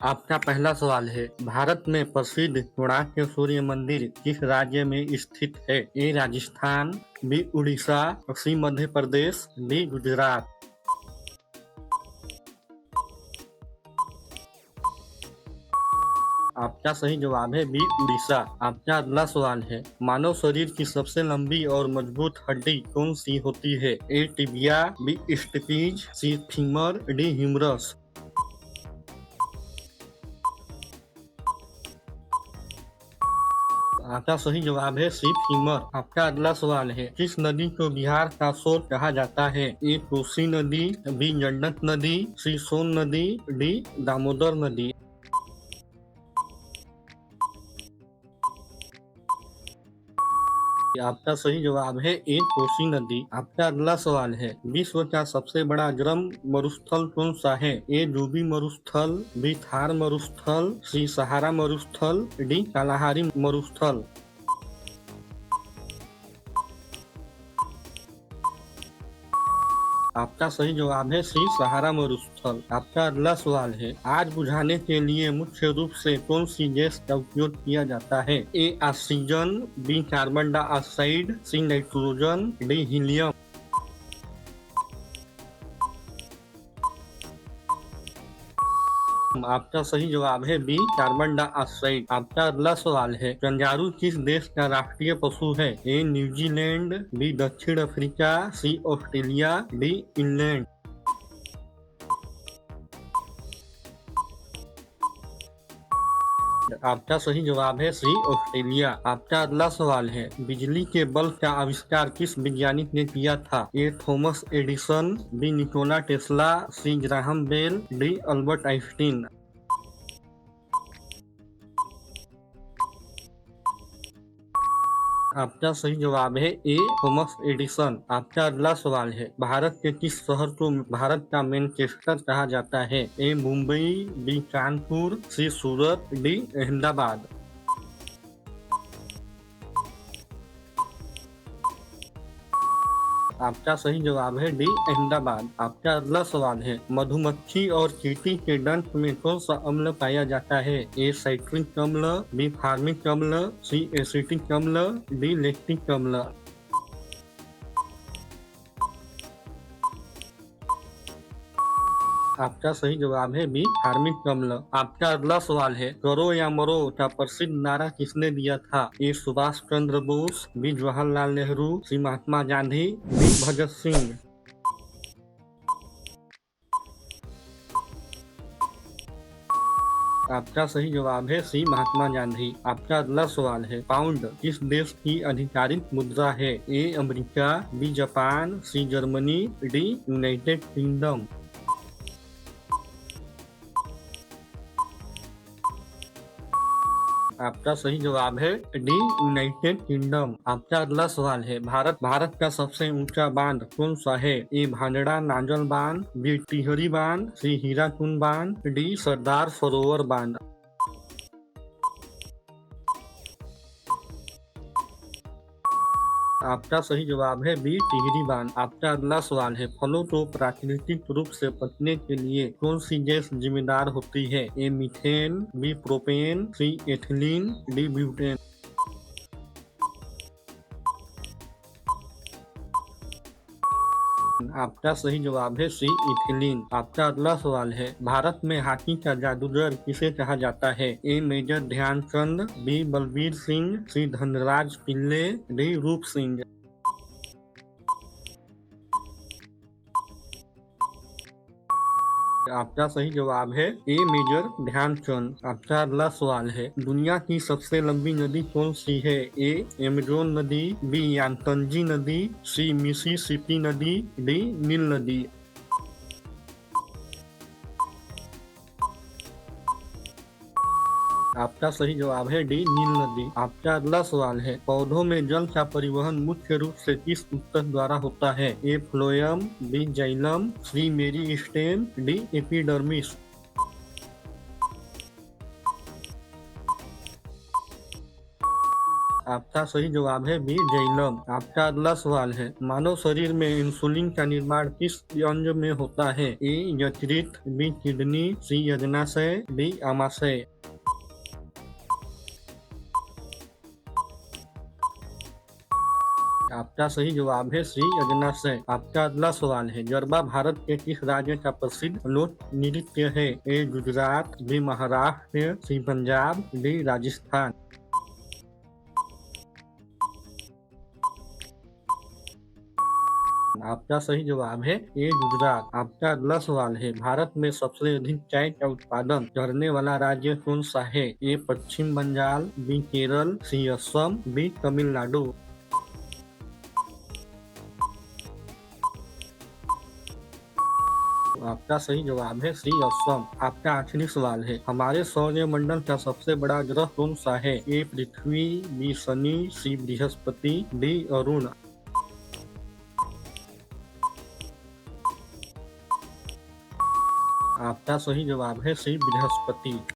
आपका पहला सवाल है, भारत में प्रसिद्ध कोणार्क सूर्य मंदिर किस राज्य में स्थित है? ए राजस्थान, बी उड़ीसा, सी मध्य प्रदेश, डी गुजरात। आपका सही जवाब है बी उड़ीसा। आपका अगला सवाल है, मानव शरीर की सबसे लंबी और मजबूत हड्डी कौन सी होती है? ए टिबिया, बी स्टेपीज, सी फीमर, डी ह्यूमरस। आपका सही जवाब है सी फीमर। आपका अगला सवाल है, किस नदी को बिहार का शोर कहा जाता है? ए कोसी नदी, बी गंडक नदी, सी सोन नदी, डी दामोदर नदी। आपका सही जवाब है ए कोसी नदी। आपका अगला सवाल है, विश्व का सबसे बड़ा गर्म मरुस्थल कौन सा है? ए जूबी मरुस्थल, बी थार मरुस्थल, सी सहारा मरुस्थल, डी कालाहारी मरुस्थल। आपका सही जवाब है सी सहारा मरुस्थल। आपका अगला सवाल है, आग बुझाने के लिए मुख्य रूप से कौन सी गैस का उपयोग किया जाता है? A oxygen, B carbon dioxide, C nitrogen, D helium. आपका सही जवाब है बी कार्बन डाइऑक्साइड। आपका अगला सवाल है, कंगारू किस देश का राष्ट्रीय पशु है? ए न्यूजीलैंड, बी दक्षिण अफ्रीका, सी ऑस्ट्रेलिया, डी इंग्लैंड। आपका सही जवाब है सी ऑस्ट्रेलिया। आपका अगला सवाल है, बिजली के बल्ब का आविष्कार किस वैज्ञानिक ने किया था? A Thomas Edison, B Nikola Tesla, C Graham Bell, D Albert Einstein. आपका सही जवाब है ए थॉमस एडिसन। आपका अगला सवाल है, भारत के किस शहर को भारत का मैनचेस्टर कहा जाता है? ए मुंबई, बी कानपुर, सी सूरत, डी अहमदाबाद। आपका सही जवाब है डी अहमदाबाद। आपका अगला सवाल है, मधुमक्खी और चींटी के डंक में कौन सा अम्ल पाया जाता है? ए साइट्रिक अम्ल, बी फार्मिक अम्ल, सी एसिटिक अम्ल, डी लैक्टिक अम्ल। आपका सही जवाब है बी फार्मिक अम्ल। आपका अगला सवाल है, करो या मरो का प्रसिद्ध नारा किसने दिया था? ए सुभाष चंद्र बोस, बी जवाहरलाल नेहरू, सी महात्मा गांधी, डी भगत सिंह। आपका सही जवाब है सी महात्मा गांधी। आपका अगला सवाल है, पाउंड किस देश की आधिकारिक मुद्रा है? A America, B Japan, C Germany, D United Kingdom. आपका सही जवाब है डी यूनाइटेड किंगडम। आपका अगला सवाल है, भारत का सबसे ऊंचा बांध कौन सा है? ए भांगड़ा नागल बांध, बी टिहरी बांध, सी हीराकुंड बांध, डी सरदार सरोवर बांध। आपका सही जवाब है बी टिहरी बांध। आपका अगला सवाल है, फलों को प्राकृतिक रूप से पकने के लिए कौन सी गैस जिम्मेदार होती है? A methane, B propane, C ethylene, D butane. आपका सही जवाब है सी इथिलीन। आपका अगला सवाल है, भारत में हॉकी का जादूगर किसे कहा जाता है? ए मेजर ध्यानचंद, बी बलबीर सिंह, सी धनराज पिल्ले, डी रूप सिंह। आपका सही जवाब है ए मेजर ध्यानचंद। आपका अगला सवाल है, दुनिया की सबसे लंबी नदी कौन सी है? ए एमेजोन नदी, बी यांतंजी नदी, सी मिसिसिपी नदी, डी नील नदी। आपका सही जवाब है डी नील नदी। आपका अगला सवाल है, पौधों में जल का परिवहन मुख्य रूप से किस ऊतक द्वारा होता है? ए फ्लोएम, बी जाइलम, सी मेरिस्टेम, डी एपिडर्मिस। आपका सही जवाब है बी जैलम। आपका अगला सवाल है, मानव शरीर में इंसुलिन का निर्माण किस अंग में होता है? ए यकृत, बी किडनी, सी अग्नाशय, डी आमाशय। आपका सही जवाब है सी अग्नाशय। आपका अगला सवाल है, गरबा भारत के किस राज्य का प्रसिद्ध लोक नृत्य है? ए गुजरात, बी महाराष्ट्र, सी पंजाब, डी राजस्थान। आपका सही जवाब है ए गुजरात। आपका अगला सवाल है, भारत में सबसे अधिक चाय का उत्पादन करने वाला राज्य कौन सा है? ए पश्चिम बंगाल, बी केरल, सी असम, बी तमिलनाडु। आपका सही जवाब है सी असम। आपका आखिरी सवाल है, हमारे सौर मंडल का सबसे बड़ा ग्रह कौन सा है? ए पृथ्वी, बी शनि, सी बृहस्पति, डी अरुण। आपका सही जवाब है सी बृहस्पति।